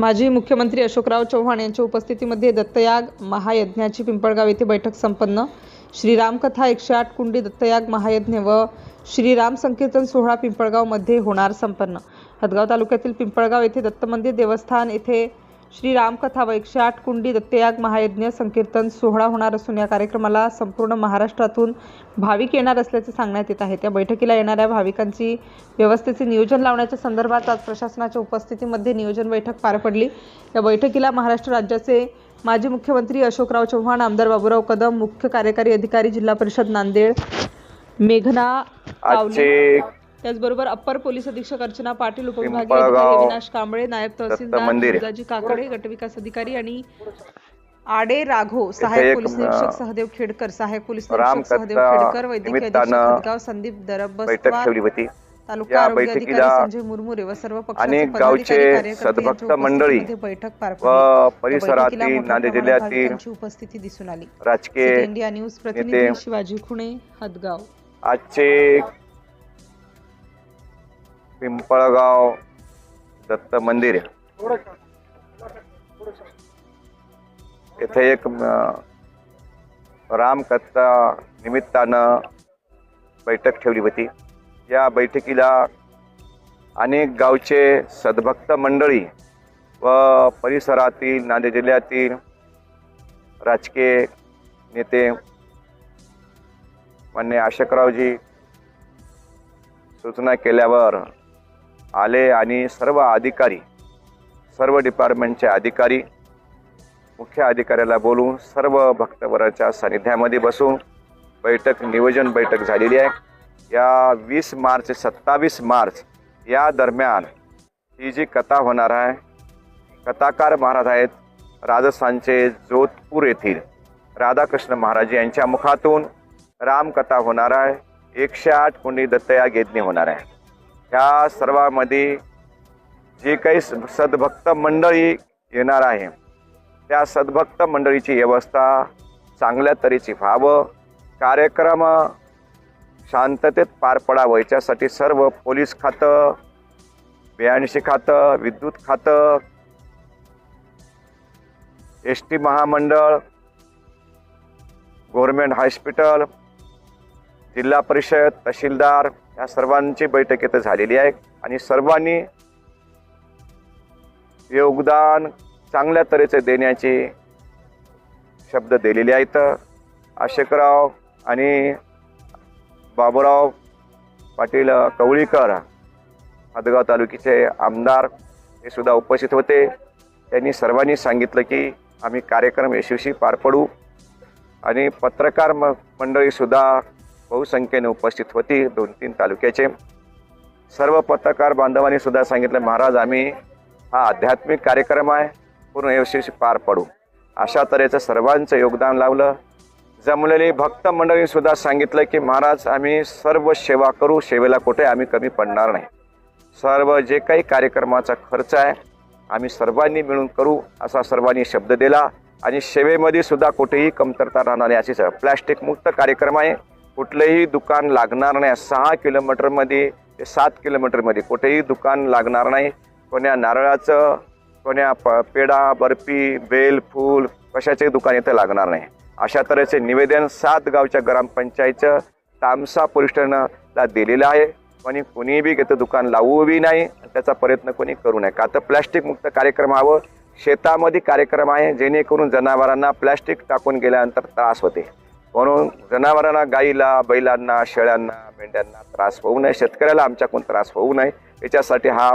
माजी मुख्यमंत्री अशोकराव चव्हाण यांच्या उपस्थितीमध्ये दत्तयाग महायज्ञाची पिंपळगाव येथे बैठक संपन्न। श्रीराम कथा 108 कुंडी दत्तयाग महायज्ञ व श्रीराम संकीर्तन सोहळा पिंपळगाव मध्ये होणार संपन्न। हदगाव तालुक्यातील पिंपळगाव येथे दत्त मंदिर देवस्थान येथे श्रीराम कथा व 108 कुंडी दत्तयाग महायज्ञ संकीर्तन सोहळा होणार असून या कार्यक्रमाला संपूर्ण महाराष्ट्रातून भाविक येणार असल्याचे सांगण्यात येत आहे। त्या बैठकीला येणाऱ्या भाविकांची व्यवस्थेचे नियोजन लावण्याच्या संदर्भात आज प्रशासनाच्या उपस्थितीमध्ये नियोजन बैठक पार पडली। या बैठकीला महाराष्ट्र राज्याचे माजी मुख्यमंत्री अशोकराव चव्हाण, आमदार बाबूराव कदम, मुख्य कार्यकारी अधिकारी जिल्हा परिषद नांदेड मेघना पावले, त्याचबरोबर अप्पर पोलीस अधीक्षक अर्चना पाटील, उपविभागीय अधिकारी अविनाश कांबळे, नायब तहसीलदार जिजाजी काकडे, गटविकास अधिकारी आणि आडे राघो, सहाय्यक पोलीस निरीक्षक सहदेव खेडकर, सहाय्यक पोलीस निरीक्षक सहदेव खेडकर, वैद्यकीय अधीक्षक हदगाव संदीप दरबसवार, तालुका आरोग्य अधिकारी संजय मुरमुरे व सर्व पक्षाचे पदाधिकारी सद्भक्त मंडळी बैठक पार पडली। परिसरातील नांदेड जिल्ह्यातील उपस्थिती दिसून आली। राजकीय इंडिया न्यूज प्रतिनिधी शिवाजी खुणे, हदगाव। आजचे पिंपळगाव दत्त मंदिर येथे एक रामकथा निमित्तानं बैठक ठेवली होती। या बैठकीला अनेक गावचे सद्भक्त मंडळी व परिसरातील नांदेड जिल्ह्यातील राजकीय नेते माननीय अशोकरावजी सूचना केल्यावर आले आणि सर्व अधिकारी, सर्व डिपार्टमेंटचे अधिकारी, मुख्य अधिकाऱ्याला बोलून सर्व भक्तवराच्या सानिध्यामध्ये बसून नियोजन बैठक झालेली आहे। या 20 मार्च ते 27 मार्च या दरम्यान ही जी कथा होणार आहे, कथाकार महाराज आहेत राजस्थानचे जोधपूर येथील राधाकृष्ण महाराज यांच्या मुखातून रामकथा होणार आहे। 108 कुंडी दत्तयाग यज्ञ होणार आहे। ह्या सर्वांमध्ये जे काही सद्भक्त मंडळी येणार आहे त्या सद्भक्त मंडळीची व्यवस्था चांगल्या तऱ्हेची व्हावं, कार्यक्रम शांततेत पार पडावं याच्यासाठी सर्व पोलीस खातं, 82 खातं, विद्युत खातं, एसटी महामंडळ, गव्हर्नमेंट हॉस्पिटल, जिल्हा परिषद, तहसीलदार या सर्वांची बैठक इथं झालेली आहे आणि सर्वांनी योगदान चांगल्या तऱ्हेचे देण्याचे शब्द दिलेले आहेत। अशोकराव आणि बाबूराव पाटील कवळीकर हदगाव तालुक्याचे आमदार हे सुद्धा उपस्थित होते। त्यांनी सर्वांनी सांगितलं की आम्ही कार्यक्रम यशस्वी पार पडू आणि पत्रकार मंडळी सुद्धा बहुसंख्येने उपस्थित होती। 2-3 तालुक्याचे सर्व पत्रकार बांधवांनी सुद्धा सांगितलं महाराज आम्ही हा आध्यात्मिक कार्यक्रम आहे, पूर्ण यशस्वी पार पडू अशा तऱ्हेचं सर्वांचं योगदान लावलं। जमलेली भक्त मंडळी सुद्धा सांगितलं की महाराज आम्ही सर्व सेवा करू, सेवेला कुठे आम्ही कमी पडणार नाही, सर्व जे काही कार्यक्रमाचा खर्च आहे आम्ही सर्वांनी मिळून करू असा सर्वांनी शब्द दिला आणि सेवेमध्ये सुद्धा कुठेही कमतरता राहणार नाही अशी प्लॅस्टिक मुक्त कार्यक्रम आहे। कुठलेही दुकान लागणार नाही। 6 किलोमीटरमध्ये ते 7 किलोमीटरमध्ये कुठेही दुकान लागणार नाही। कोण्या नारळाचं, कोण्या पेढा, बर्फी, बेल, फूल कशाचे दुकान इथं लागणार नाही अशा तऱ्हेचे निवेदन 7 गावच्या ग्रामपंचायतचं तामसा पोलीस स्टेशनला दिलेलं आहे। कोणी बी इथं दुकान लावू बी नाही, त्याचा प्रयत्न कोणी करू नये का तर प्लॅस्टिक मुक्त कार्यक्रम हवं। शेतामध्ये कार्यक्रम आहे जेणेकरून जनावरांना प्लॅस्टिक टाकून गेल्यानंतर त्रास होते, म्हणून जनावरांना, गाईला, बैलांना, शेळ्यांना, मेंढ्यांना त्रास होऊ नये, शेतकऱ्याला आमच्याकडून त्रास होऊ नये याच्यासाठी हा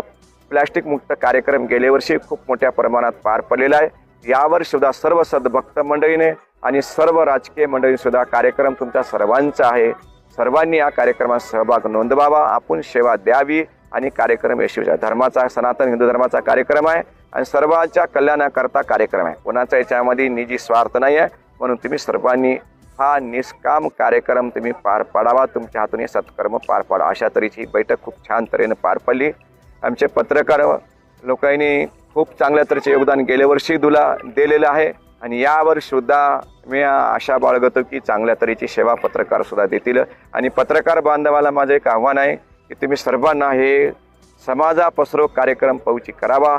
प्लॅस्टिक मुक्त कार्यक्रम गेल्या वर्षी खूप मोठ्या प्रमाणात पार पडलेला आहे। यावर्षी सुद्धा सर्व सद्भक्त मंडळीने आणि सर्व राजकीय मंडळी सुद्धा कार्यक्रम तुमच्या सर्वांचा आहे। सर्वांनी या कार्यक्रमात सहभाग नोंदवावा, आपण सेवा द्यावी आणि कार्यक्रम यशस्वी धर्माचा, सनातन हिंदू धर्माचा कार्यक्रम आहे आणि सर्वांच्या कल्याणाकरता कार्यक्रम आहे। कोणाचा याच्यामध्ये निजी स्वार्थ नाही आहे, म्हणून तुम्ही सर्वांनी हा निष्काम कार्यक्रम तुम्ही पार पाडावा, तुमच्या हातून हे सत्कर्म पार पाडा अशा तऱ्हेची बैठक खूप छान तऱ्हेने पार पडली। आमचे पत्रकार लोकांनी खूप चांगल्या तऱ्हेचे योगदान गेल्या वर्षी दिलेलं आहे आणि यावर्षी सुद्धा मी आशा बाळगतो की चांगल्या तऱ्हेची सेवा पत्रकार सुद्धा देतील। आणि पत्रकार बांधवाला माझं एक आव्हान आहे की तुम्ही सर्वांना हे समाजा पसरो कार्यक्रम पहुंची करावा।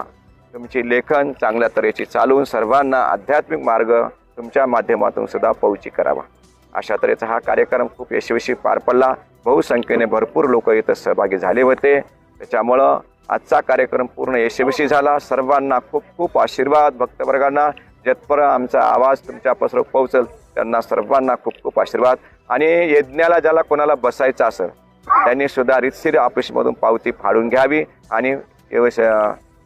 तुमची लेखन चांगल्या तऱ्हेची चालवून सर्वांना आध्यात्मिक मार्ग तुमच्या माध्यमातून सुद्धा पहुंची करावा. अशा तऱ्हेचा हा कार्यक्रम खूप यशस्वी पार पडला. बहुसंख्येने भरपूर लोक इथं सहभागी झाले होते. त्याच्यामुळं आजचा कार्यक्रम पूर्ण यशस्वी झाला. सर्वांना खूप खूप आशीर्वाद. भक्तवर्गांना जतपर्यंत आमचा आवाज तुमच्यापासून पोहोचल त्यांना सर्वांना खूप खूप आशीर्वाद. आणि यज्ञाला ज्याला कोणाला बसायचं असेल त्यांनी सुद्धा रितसर ऑफिसमधून पावती फाडून घ्यावी आणि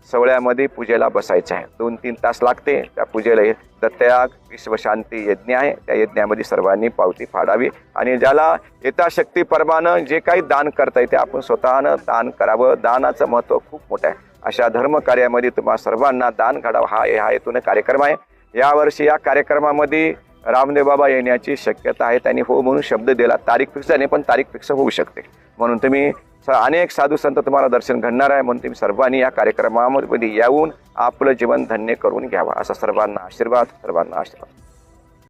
सोहळ्यामध्ये पूजेला बसायचं आहे. 2-3 तास लागते त्या पूजेला. दत्तयाग विश्वशांती यज्ञ आहे. त्या यज्ञामध्ये सर्वांनी पावती फाडावी आणि ज्याला यथाशक्तीप्रमाणे जे काही दान करता येते आपण स्वतःनं दान करावं. दानाचं महत्त्व खूप मोठं आहे. अशा धर्मकार्यामध्ये तुम्हा सर्वांना दान घडावं हा हेतून कार्यक्रम आहे. यावर्षी या कार्यक्रमामध्ये रामदेव बाबा येण्याची शक्यता आहे. त्यांनी हो म्हणून शब्द दिला. तारीख फिक्स नाही पण तारीख फिक्स होऊ शकते. म्हणून तुम्ही अनेक साधू संत तुम्हाला दर्शन घडणार आहे. म्हणून तुम्ही सर्वांनी या कार्यक्रमामध्ये येऊन आपलं जीवन धन्य करून घ्यावं असा सर्वांना आशीर्वाद.